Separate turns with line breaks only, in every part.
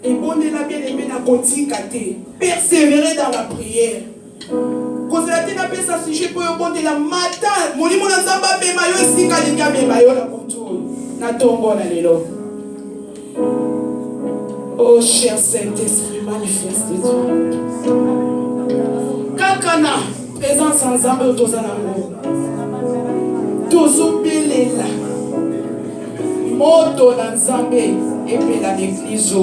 Et bon de la bien-aimée na kotika te. Persévérer dans la prière. Quand la tête n'a pas ça sujet pour bon de la matin. Mon imo na zamba be mayo sika linga be mayo na kutu. Na tongo na lelo. Oh cher Saint-Esprit, manifeste-toi. Kakana, présence en Zambé au Tozanamo. Tozo belela. Moto na Zambé et puis la l'église.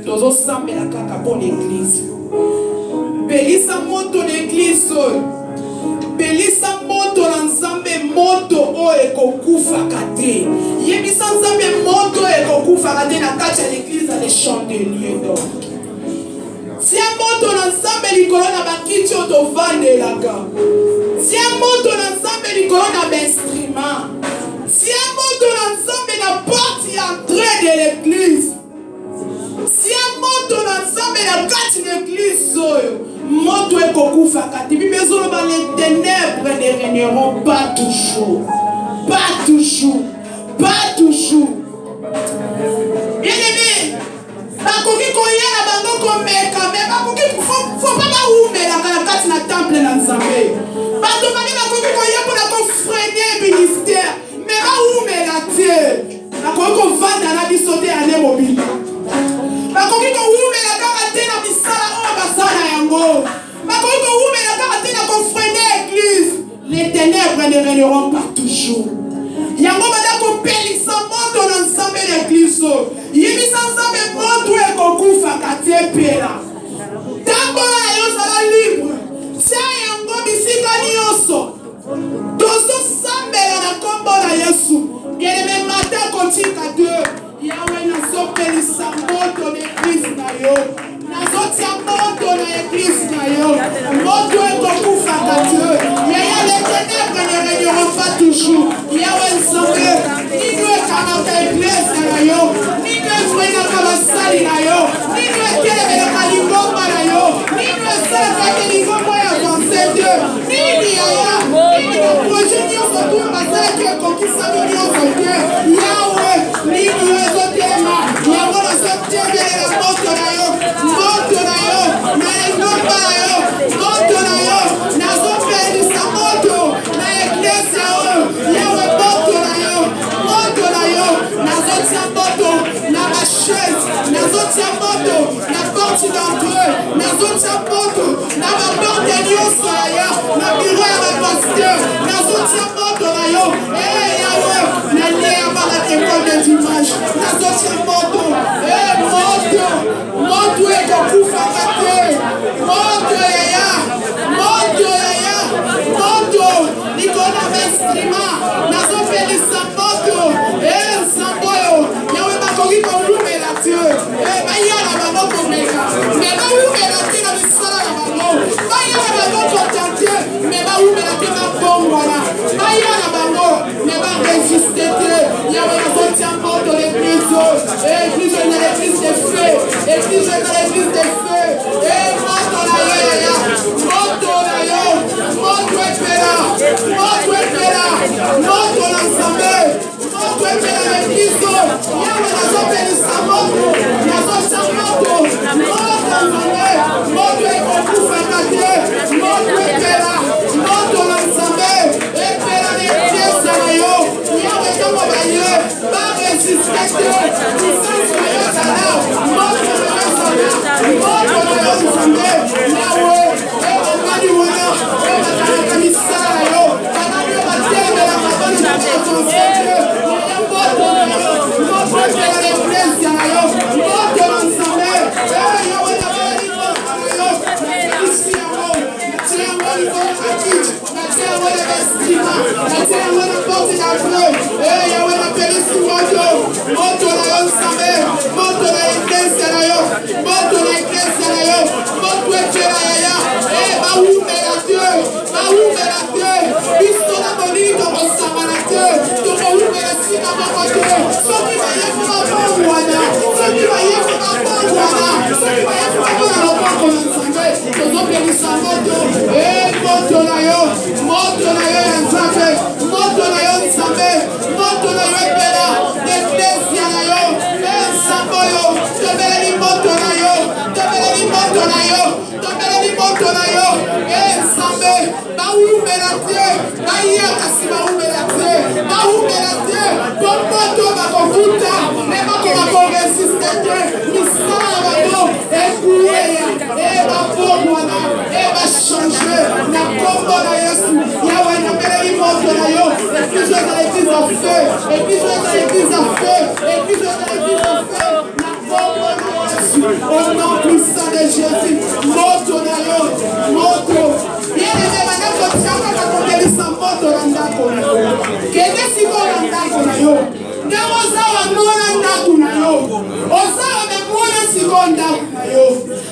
Tozo sambe la kaka pour l'église. Belisa moto l'église. Belisa moto na Nzambe moto o ekokufa kate. Yebisa Nzambe moto ekokufa kate na kati ya l'église à les chandeliers d'or. Si un moto na Nzambe likolo na bakiti otovandela. Si un moto na Nzambe likolo na instrument. Si un moto na Nzambe na porte d'entrée de l'église. Si un moto na Nzambe na kati de l'église oyo. Moto ekokufa kati. Bible ezoloba les ténèbres ne régneront pas toujours. Pas toujours. Pas toujours. Bien-aimé, bakoki koyela bango komeka mais bakoki faut pas baumela kana kati na temple na Nzambe. Bato bani bakoki koyela mpona kofreiner ministère mais baumela te. Bakoki kovanda na biso te ane mobile. Bakoki koumela kaka te na misala oyo basala yango. Bakoki koumela kaka te na kofreiner l'église. Les ténèbres ne régneront pas toujours. Yango bada kopelisa moto na Nzambe l'église. Yebisa Nzambe moto ekokufa kati epela. Tambola yo sala libre. Tia yango bisika nyonso. Tozo sambela na kombo na Yesu. Bien-aimé matin kotika Dieu. Yahweh nazopelisa moto l'église na yo. Nazotia moto na église na yo. Moto ekokufa kati Dieu. Yaya les ténèbres ne régneront pas toujours. Yahweh Nzambe. Nino ekamata église na yo. Nino efrenaka basali na yo. Nino ekelebelaka lingomba na yo. Nino esalaka lingomba ya avancé Dieu. Nini yaya. Nini na projet nyonso tu basalaki ekokisami nyonso Dieu. Yahweh. Nini ezotema. Yango nazotebelela moto na yo. Moto na yo. Na lingomba na yo. Moto na yo. Nazopelisa moto na église ya oyo. Yahweh moto na yo. Moto na yo. Nazotia moto na bachaise. Nazotia moto na porte d'entrée. Nazotia moto na baporte nyonso ya na bureau ya bapasteur. Nazotia moto na yo. Yahweh na lea bala école de dimanche. Nazotia moto. Moto. Moto ekokufa kate. Moto yaya. Moto yaya. Moto. Nikona instrument. Nazopelisa moto. Samboyo. Yahweh bakoki kolumela Dieu. Bayala bango komeka. Mais baumela te na misala na bango. Bayala bango kontante. Mais baumela te babongwana. Bayala bango. Mais barésiste te. Yahweh nazotia moto l'église. Église na l'église de feu. Église na l'église de feu. Moto na yo yaya. Moto na yo. Moto epela. Moto epela. Moto na Nzambe. Moto epela l'église. Yahweh nazopelisa moto. Nazotia moto. Moto Nzambe. Moto ekokufa kate. Moto epela. Moto na Nzambe. Epela l'église na yo. Yahweh tango baye. Baresiste te. Puissance na yo zala. Moto na yo zala. Moto na yo Nzambe. Yahweh. Ebongani wana. Ebatalaka misala na yo. Kanani yo batembela maboni na bakonse te. Moto na yo. Moto epela l'église na yo. Moto na Nzambe. Yahweh na bali moto na yo. Nakelisi yango. Natia yango likolo na kiti. Natia yango na instrument. Natia yango na porte d'entrée. Yahweh napelisi moto. Moto na yo Nzambe. Moto na église na yo. Moto na église na yo. Moto epela yaya. Baumela Dieu. Baumela Dieu. Biso na molili tokosamba na Dieu. Tokoumela sika moko Dieu. Soki bayefu babongwana. Soki bayefu babongwana. Soki bayefu babongwana loboko na Nzambe. Tozopelisa moto. Moto na yo. Moto na yo ya Nzambe. Moto na yo Nzambe. Moto na yo epela. L'église na yo. Nzambe yo. Tobeleli moto na yo, tombeleli moto na yo, Nzambe, baumela te, bayakasi baumela te, baumela te, bon moto bakokuta, mais bako bakoresiste te, misala bango, ekuyeya, ebabomwana, ebachange, na kombo na Yesu, yawe nambeleli moto na yo, église dans l'église en feu, église dans l'église en feu, église dans l'église en feu, na kombo na Yesu, au nom puissant de Jésus, moto na yo, moto, bien-aimé, bandeko tiaka kakokelisa moto na ndako na yo, kende siko na ndako na yo, nde ozawa mona ndako na yo, ozawa memona siko ndako na yo,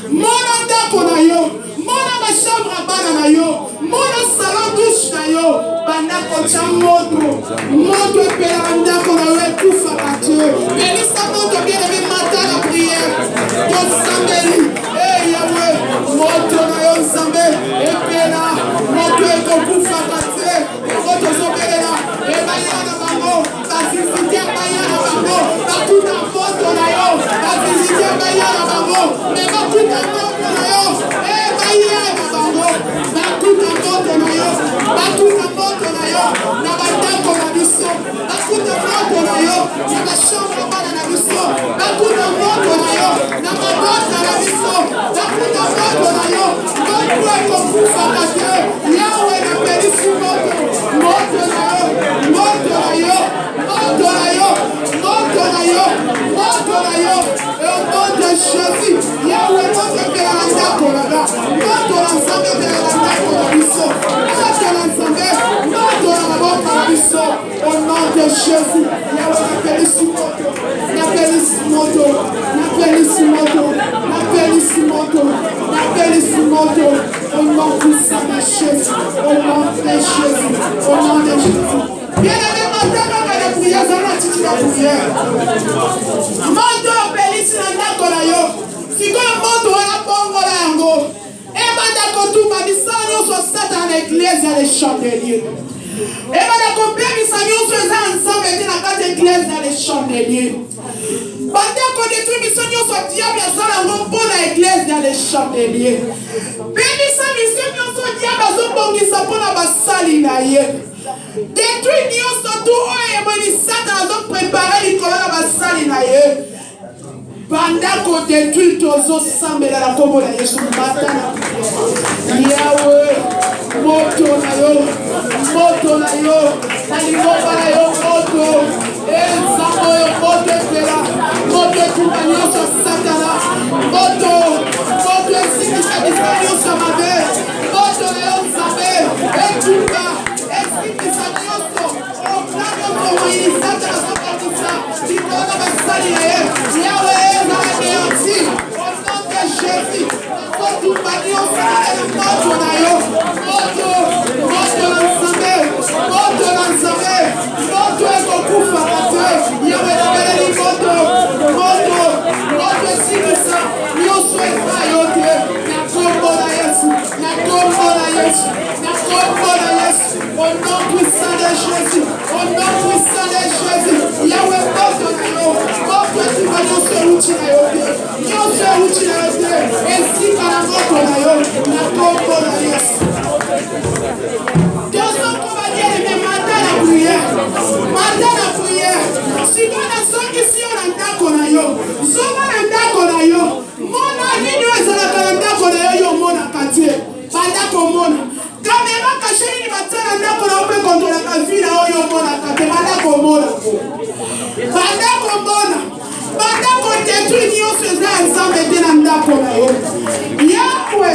mona ndako na yo, mona machambre bana na yo, mona salon douche na yo, bandako tia moto epelaka ndako na yo ekufaka te, pelisa moto bien-aimé matin la prière, tosambeli, Yawe, moto na yo Nzambe, epela, moto ekokufaka te, moto zobelela, ebayana bango, basisite bayana bango, bakuta moto na yo, basisite bayana bango, me bakuta moto na yo, ebayana bango, bakuta moto na yo, bakuta moto na yo, na bandako na biso, bakuta moto na yo, na bachambre bana na biso, bakuta moto na yo, na mabota na biso, bakuta moto na yo, moto ekokufaka te, yawe napelisi moto na yo, moto na yo, moto na yo, moto na yo, moto na yo, au nom de Jésus, yawe moto epelaka ndako na nga, moto na Nzambe epelaka ndako na biso, moto na Nzambe, moto na mabota na biso, au nom de Jésus, yawe napelisi moto, napelisi moto, napelisi moto, napelisi moto, napelisi moto, au nom puissant de Jésus, au nom de Jésus, au nom de Jésus. Bien-aimé, matin, quand la prière, ça va titi la prière. Moto pelisi na ndako na yo, sikoyo moto wana bongo na yango, ebanda kotumba misala nyonso Satan na église ya les chandeliers. Ebanda kopemisa nyonso eza ensemble ete na kati église ya les chandeliers. Bandeko détruire biso nyonso diable asala yango mpo na église ya les chandeliers. Pemisa biso nyonso diable azobongisa mpo na basali na ye. Détruire nyonso tu oyo emoni Satan azoprépare likolo na basali na ye. Bandako détruire tozosambela na kombo na Yesu mata na Yawe, moto na yo, na lingomba na yo moto, Nzambe oyo moto epela, moto etumba nyonso Satana, moto esikisa bisa nyonso mabe, moto na yo Nzambe, etumba, esikisa nyonso, okla nyonso moyini Satana azobakisa, likolo na basali na ye, Yawe eza anéanti, au nom de Jésus, nakotumba nyonso na moto na yo, moto na Nzambe, moto ekokufaka te, Yawe nabeleli moto esikisa nyonso eza yo te, na kombo na Yesu, na kombo na Yesu, na kombo na Yesu, au nom puissant de Jésus, au nom puissant de Jésus, Yawe moto na yo, moto etumba nyonso euti na yo te, nyonso euti na yo te, esika na moto na yo, na kombo na Yesu. Matin la prière, si on a songi si on a ndako na yo, zoma na ndako na yo, mona nini ezalaka na ndako na yo mona katie, bandako mona. Caméra cachée ni batana ndako na ope kontrola ka vida oyo mona katie, bandako mona. Bandako mona. Bandako détruire nyonso eza ensemble te na ndako na yo. Yawe,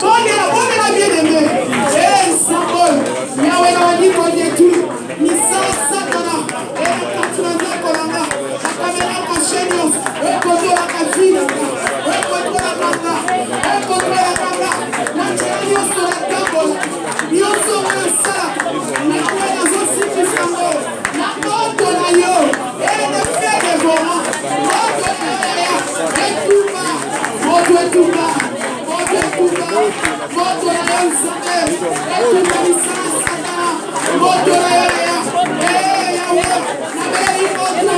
bongela bien-aimé. Nzambe, Yawe na wadi ko détruire. Misala Satana, ekatuna ndako na nga, caméra cachée nyonso, ekontrola ka vida, ekontrola kanga, na ntina nyonso na ndako, nyonso wana esalaka, nakoya nazosikisa ngo, na moto na yo, ene fe dévorant, moto na yo ya, etumba, moto etumba, moto na yo Nzambe, etumba misala Satana, moto na yo ya, Yawe, nabeli moto,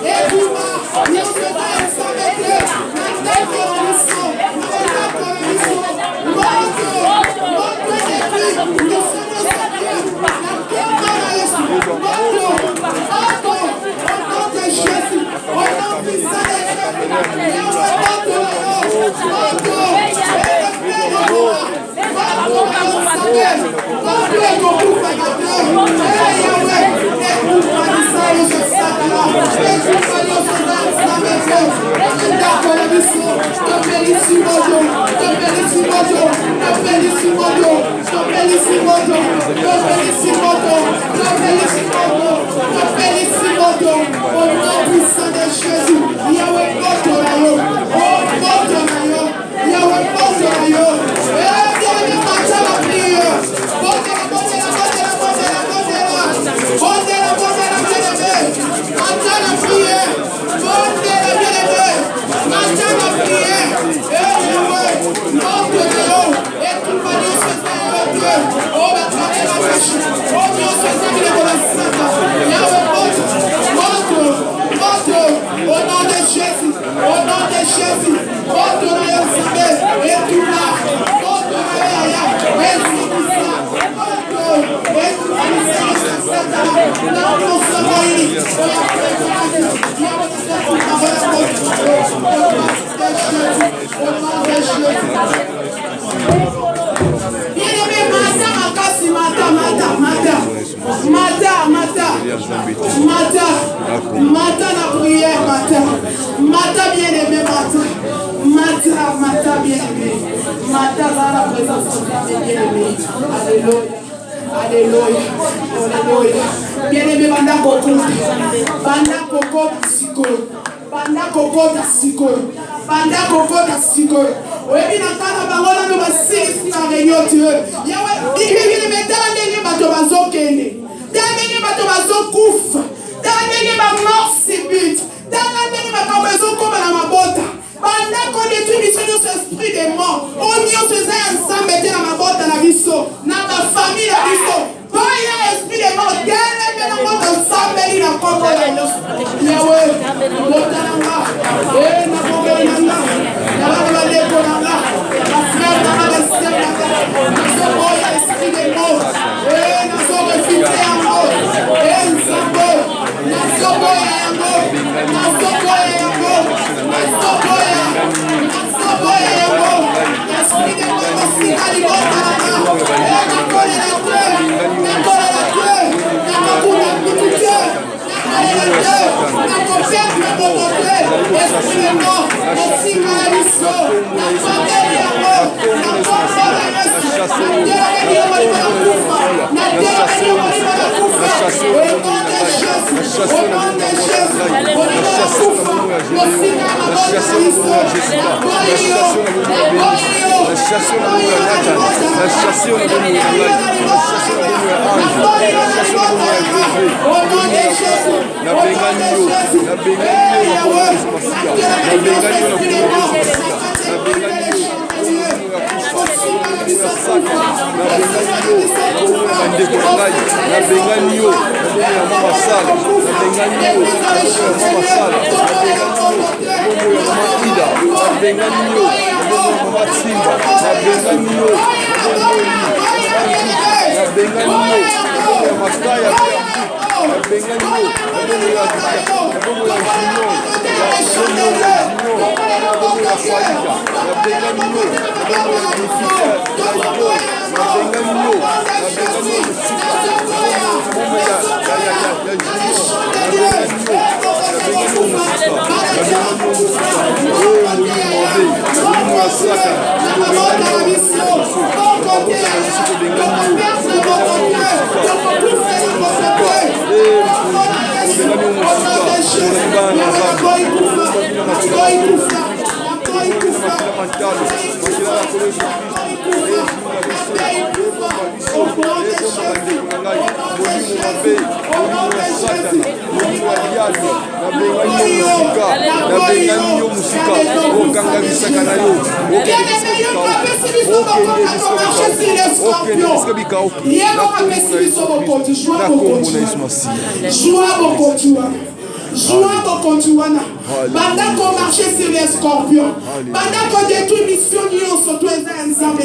etumba, Mata la prière, Mata bien-aimé, Mata bien-aimé, Mata dans la présence de bien-aimé. Alléluia, Alléluia. Bien-aimé, Banda Koko da Siko. Oyebi na kana bangola no basisi na réunion Dieu. Yawe, il metala ndenge bato bazokende. Ndenge bato bazokufa. Ndenge ba mort subite. Ndenge ba bazokoma na mabota. Banda ko détruit ce esprit de mort. On nyonso eza ensemble te na mabota na biso, na ba famille na biso. Boya esprit de mort, ndenge na mabota ensemble na kombo na nyonso. Yawe, bota na nga. Na kombo na nga. Na ba leko na nga. Na frère na ba sœur na nga. Na boya esprit de mort. Na so refité en mort. Nzambe. Na so boya yango. Na so boya yango. Na so boya. Banda qu'on marchait sur les scorpions. Banda qu'on détruit mission surtout les ensemble.